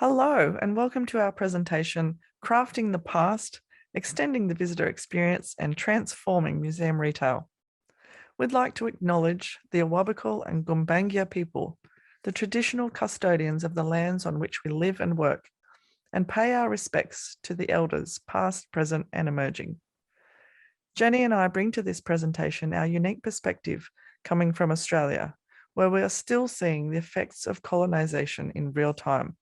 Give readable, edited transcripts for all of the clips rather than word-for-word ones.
Hello, and welcome to our presentation, Crafting the Past, Extending the Visitor Experience and Transforming Museum Retail. We'd like to acknowledge the Awabakal and Gumbaynggirr people, the traditional custodians of the lands on which we live and work, and pay our respects to the elders, past, present, and emerging. Jenny and I bring to this presentation our unique perspective coming from Australia, where we are still seeing the effects of colonisation in real time.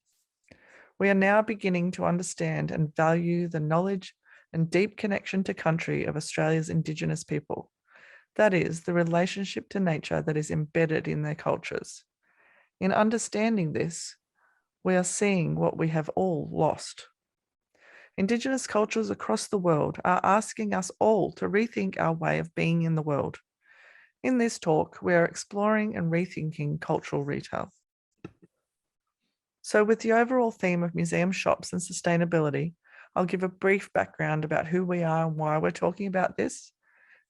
We are now beginning to understand and value the knowledge and deep connection to country of Australia's Indigenous people. That is, the relationship to nature that is embedded in their cultures. In understanding this, we are seeing what we have all lost. Indigenous cultures across the world are asking us all to rethink our way of being in the world. In this talk, we are exploring and rethinking cultural retail. So with the overall theme of museum shops and sustainability, I'll give a brief background about who we are and why we're talking about this,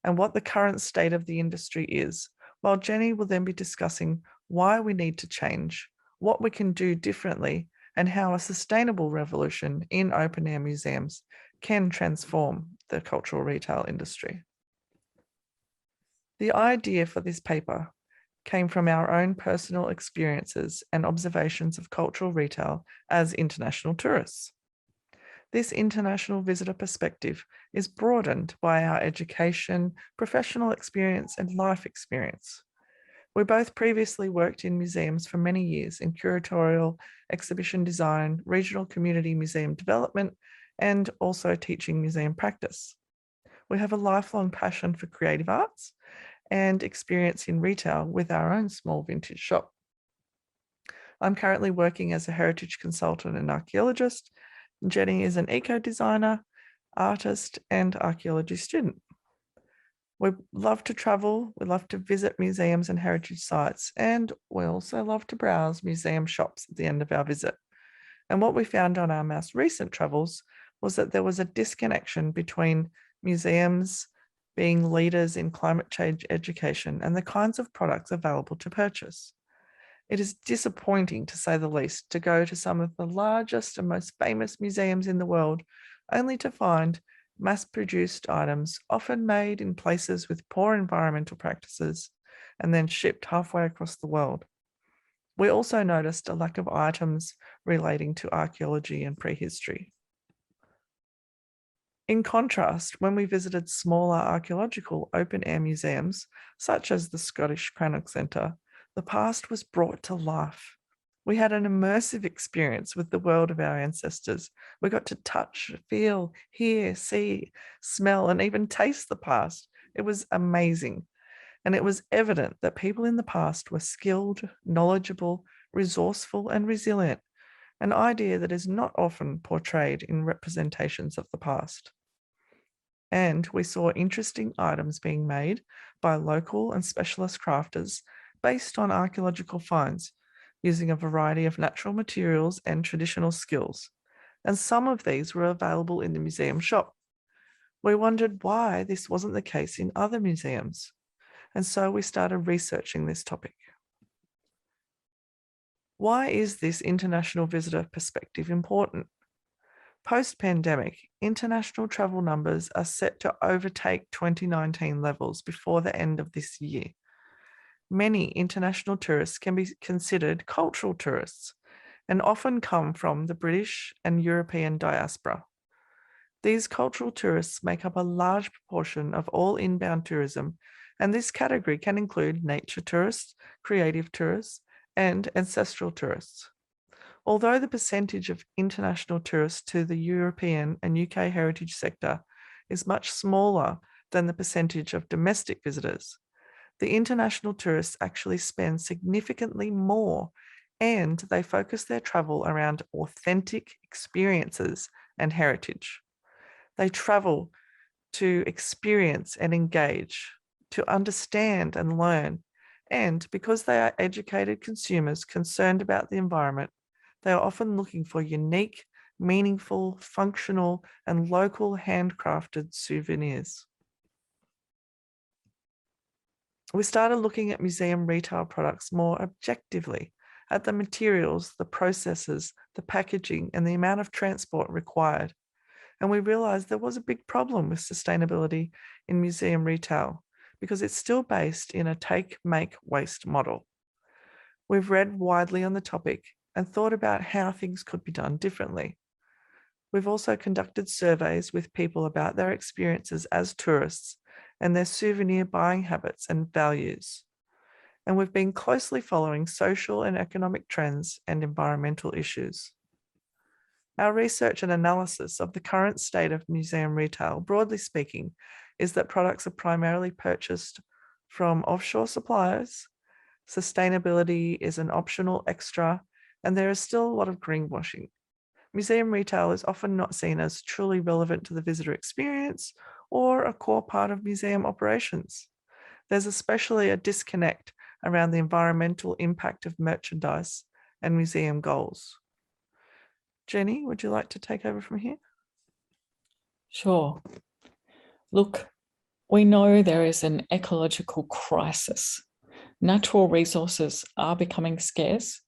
and what the current state of the industry is, while Jenny will then be discussing why we need to change, what we can do differently, and how a sustainable revolution in open-air museums can transform the cultural retail industry. The idea for this paper came from our own personal experiences and observations of cultural retail as international tourists. This international visitor perspective is broadened by our education, professional experience, and life experience. We both previously worked in museums for many years in curatorial, exhibition design, regional community museum development, and also teaching museum practice. We have a lifelong passion for creative arts and experience in retail with our own small vintage shop. I'm currently working as a heritage consultant and archaeologist. Jenny is an eco-designer, artist, and archaeology student. We love to travel, we love to visit museums and heritage sites, and we also love to browse museum shops at the end of our visit. And what we found on our most recent travels was that there was a disconnection between museums being leaders in climate change education and the kinds of products available to purchase. It is disappointing, to say the least, to go to some of the largest and most famous museums in the world only to find mass-produced items, often made in places with poor environmental practices and then shipped halfway across the world. We also noticed a lack of items relating to archaeology and prehistory. In contrast, when we visited smaller archaeological open-air museums, such as the Scottish Cranach Centre, the past was brought to life. We had an immersive experience with the world of our ancestors. We got to touch, feel, hear, see, smell, and even taste the past. It was amazing. And it was evident that people in the past were skilled, knowledgeable, resourceful, and resilient, an idea that is not often portrayed in representations of the past. And we saw interesting items being made by local and specialist crafters based on archaeological finds, using a variety of natural materials and traditional skills. And some of these were available in the museum shop. We wondered why this wasn't the case in other museums. And so we started researching this topic. Why is this international visitor perspective important? Post-pandemic, international travel numbers are set to overtake 2019 levels before the end of this year. Many international tourists can be considered cultural tourists and often come from the British and European diaspora. These cultural tourists make up a large proportion of all inbound tourism, and this category can include nature tourists, creative tourists, and ancestral tourists. Although the percentage of international tourists to the European and UK heritage sector is much smaller than the percentage of domestic visitors, the international tourists actually spend significantly more, and they focus their travel around authentic experiences and heritage. They travel to experience and engage, to understand and learn, and because they are educated consumers concerned about the environment, they are often looking for unique, meaningful, functional, and local handcrafted souvenirs. We started looking at museum retail products more objectively at the materials, the processes, the packaging, and the amount of transport required. And we realised there was a big problem with sustainability in museum retail because it's still based in a take, make, waste model. We've read widely on the topic and thought about how things could be done differently. We've also conducted surveys with people about their experiences as tourists and their souvenir buying habits and values. And we've been closely following social and economic trends and environmental issues. Our research and analysis of the current state of museum retail, broadly speaking, is that products are primarily purchased from offshore suppliers, sustainability is an optional extra, and there is still a lot of greenwashing. Museum retail is often not seen as truly relevant to the visitor experience or a core part of museum operations. There's especially a disconnect around the environmental impact of merchandise and museum goals. Jenny, would you like to take over from here? Sure. Look, we know there is an ecological crisis. Natural resources are becoming scarce,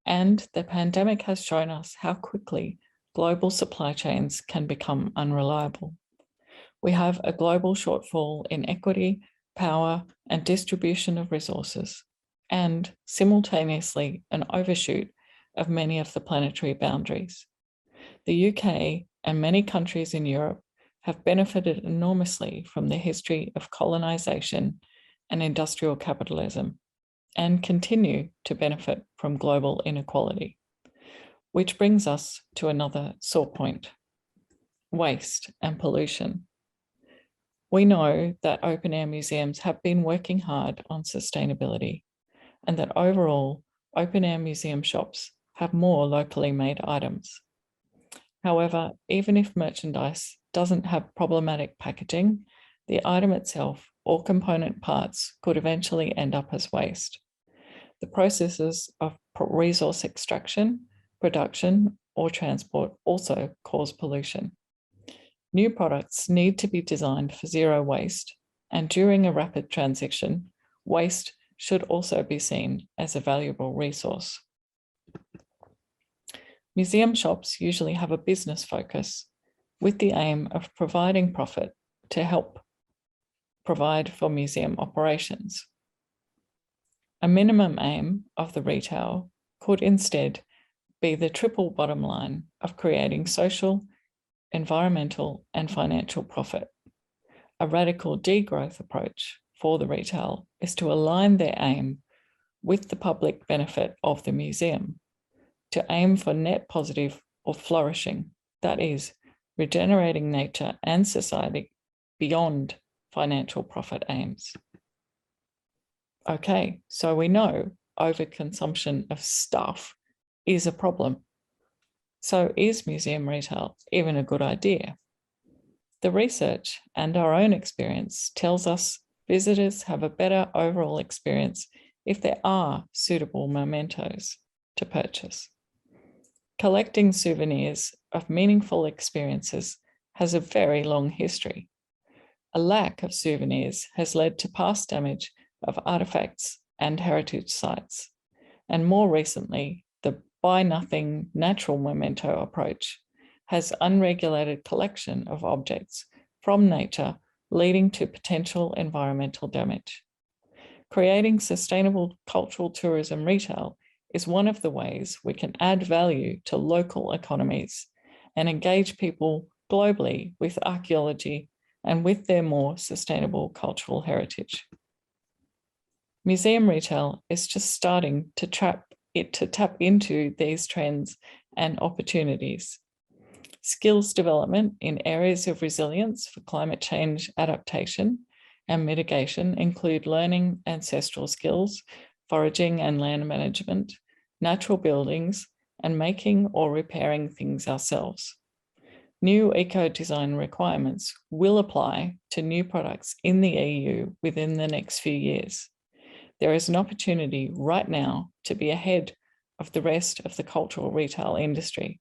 and the pandemic has shown us how quickly global supply chains can become unreliable. We have a global shortfall in equity, power, and distribution of resources, and simultaneously an overshoot of many of the planetary boundaries. The UK and many countries in Europe have benefited enormously from the history of colonisation and industrial capitalism, and continue to benefit from global inequality. Which brings us to another sore point: waste and pollution. We know that open air museums have been working hard on sustainability, and that overall open air museum shops have more locally made items. However, even if merchandise doesn't have problematic packaging, the item itself or component parts could eventually end up as waste. The processes of resource extraction, production, or transport also cause pollution. New products need to be designed for zero waste, and during a rapid transition, waste should also be seen as a valuable resource. Museum shops usually have a business focus with the aim of providing profit to help provide for museum operations. A minimum aim of the retail could instead be the triple bottom line of creating social, environmental, and financial profit. A radical degrowth approach for the retail is to align their aim with the public benefit of the museum, to aim for net positive or flourishing, that is, regenerating nature and society beyond financial profit aims. Okay, so we know overconsumption of stuff is a problem. So is museum retail even a good idea? The research and our own experience tells us visitors have a better overall experience if there are suitable mementos to purchase. Collecting souvenirs of meaningful experiences has a very long history. A lack of souvenirs has led to past damage of artifacts and heritage sites, and more recently, the buy nothing natural memento approach has unregulated collection of objects from nature, leading to potential environmental damage. Creating sustainable cultural tourism retail is one of the ways we can add value to local economies and engage people globally with archaeology and with their more sustainable cultural heritage. Museum retail is just starting to tap into these trends and opportunities. Skills development in areas of resilience for climate change adaptation and mitigation include learning ancestral skills, foraging and land management, natural buildings, and making or repairing things ourselves. New eco-design requirements will apply to new products in the EU within the next few years. There is an opportunity right now to be ahead of the rest of the cultural retail industry,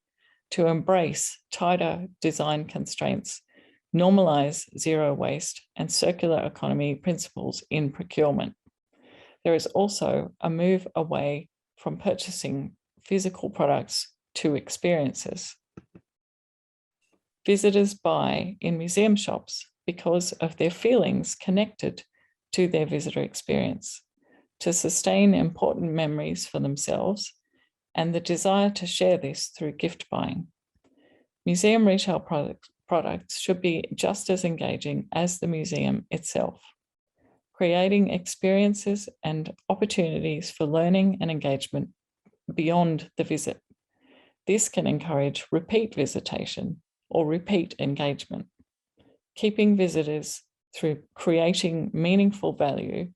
to embrace tighter design constraints, normalize zero waste and circular economy principles in procurement. There is also a move away from purchasing physical products to experiences. Visitors buy in museum shops because of their feelings connected to their visitor experience, to sustain important memories for themselves, and the desire to share this through gift buying. Museum retail products should be just as engaging as the museum itself, creating experiences and opportunities for learning and engagement beyond the visit. This can encourage repeat visitation or repeat engagement, keeping visitors through creating meaningful value.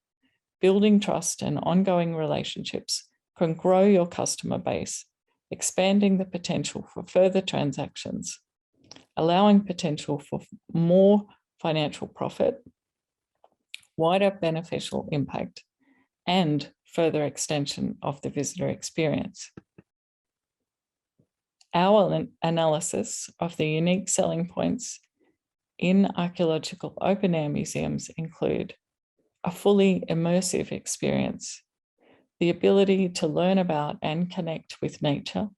Building trust and ongoing relationships can grow your customer base, expanding the potential for further transactions, allowing potential for more financial profit, wider beneficial impact, and further extension of the visitor experience. Our analysis of the unique selling points in archaeological open-air museums include a fully immersive experience, the ability to learn about and connect with nature,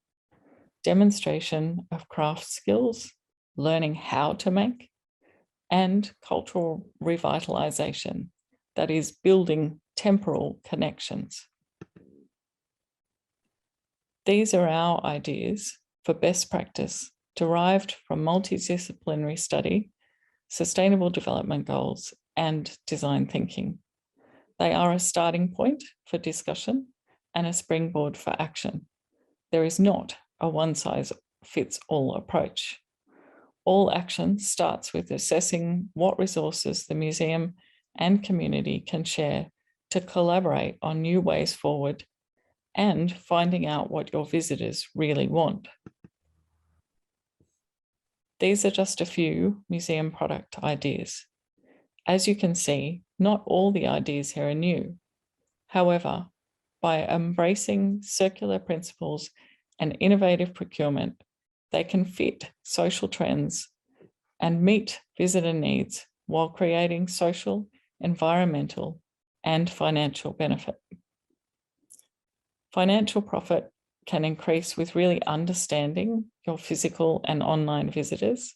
demonstration of craft skills, learning how to make, and cultural revitalization, that is, building temporal connections. These are our ideas for best practice derived from multidisciplinary study, sustainable development goals, and design thinking. They are a starting point for discussion and a springboard for action. There is not a one-size-fits-all approach. All action starts with assessing what resources the museum and community can share to collaborate on new ways forward and finding out what your visitors really want. These are just a few museum product ideas. As you can see, not all the ideas here are new. However, by embracing circular principles and innovative procurement, they can fit social trends and meet visitor needs while creating social, environmental, and financial benefit. Financial profit can increase with really understanding your physical and online visitors,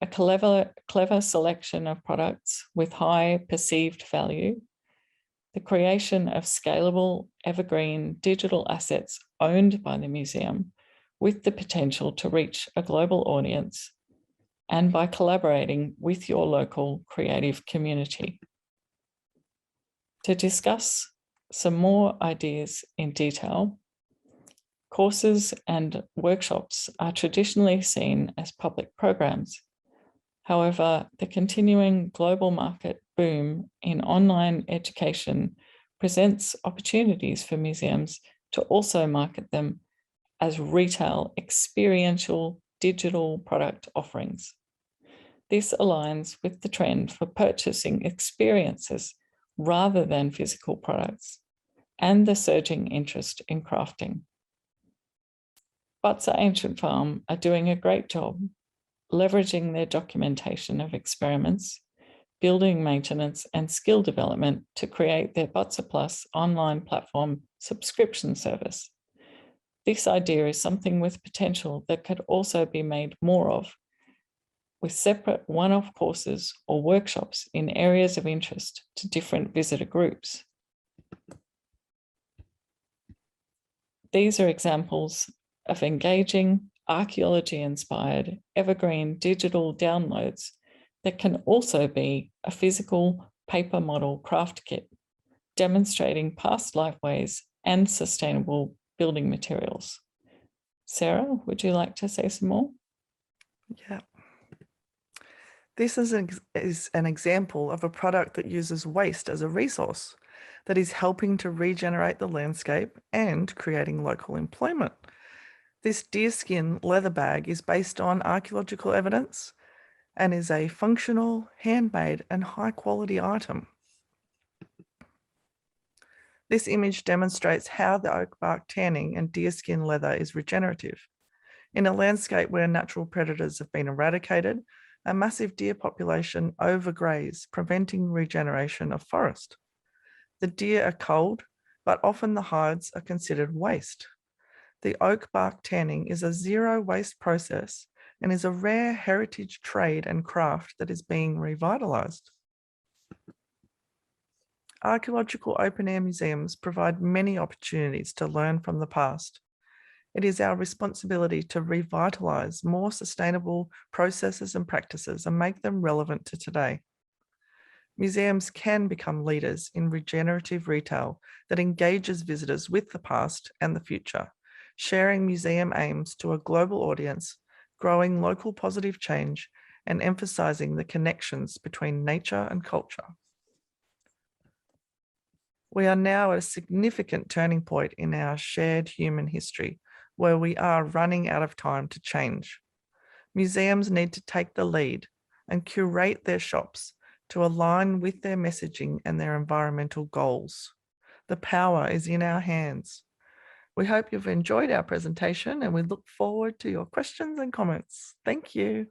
a clever selection of products with high perceived value, the creation of scalable, evergreen digital assets owned by the museum with the potential to reach a global audience, and by collaborating with your local creative community. To discuss some more ideas in detail, courses and workshops are traditionally seen as public programs. However, the continuing global market boom in online education presents opportunities for museums to also market them as retail experiential digital product offerings. This aligns with the trend for purchasing experiences rather than physical products and the surging interest in crafting. Butser Ancient Farm are doing a great job leveraging their documentation of experiments, building maintenance and skill development to create their Butser Plus online platform subscription service. This idea is something with potential that could also be made more of, with separate one-off courses or workshops in areas of interest to different visitor groups. These are examples of engaging, archaeology-inspired, evergreen digital downloads that can also be a physical paper model craft kit, demonstrating past lifeways and sustainable building materials. Sarah, would you like to say some more? Yeah. This is an example of a product that uses waste as a resource that is helping to regenerate the landscape and creating local employment. This deerskin leather bag is based on archaeological evidence and is a functional, handmade, and high-quality item. This image demonstrates how the oak bark tanning and deerskin leather is regenerative. In a landscape where natural predators have been eradicated, a massive deer population overgraze, preventing regeneration of forest. The deer are culled, but often the hides are considered waste. The oak bark tanning is a zero waste process and is a rare heritage trade and craft that is being revitalised. Archaeological open-air museums provide many opportunities to learn from the past. It is our responsibility to revitalise more sustainable processes and practices and make them relevant to today. Museums can become leaders in regenerative retail that engages visitors with the past and the future, sharing museum aims to a global audience, growing local positive change, and emphasising the connections between nature and culture. We are now at a significant turning point in our shared human history, where we are running out of time to change. Museums need to take the lead and curate their shops to align with their messaging and their environmental goals. The power is in our hands. We hope you've enjoyed our presentation and we look forward to your questions and comments. Thank you.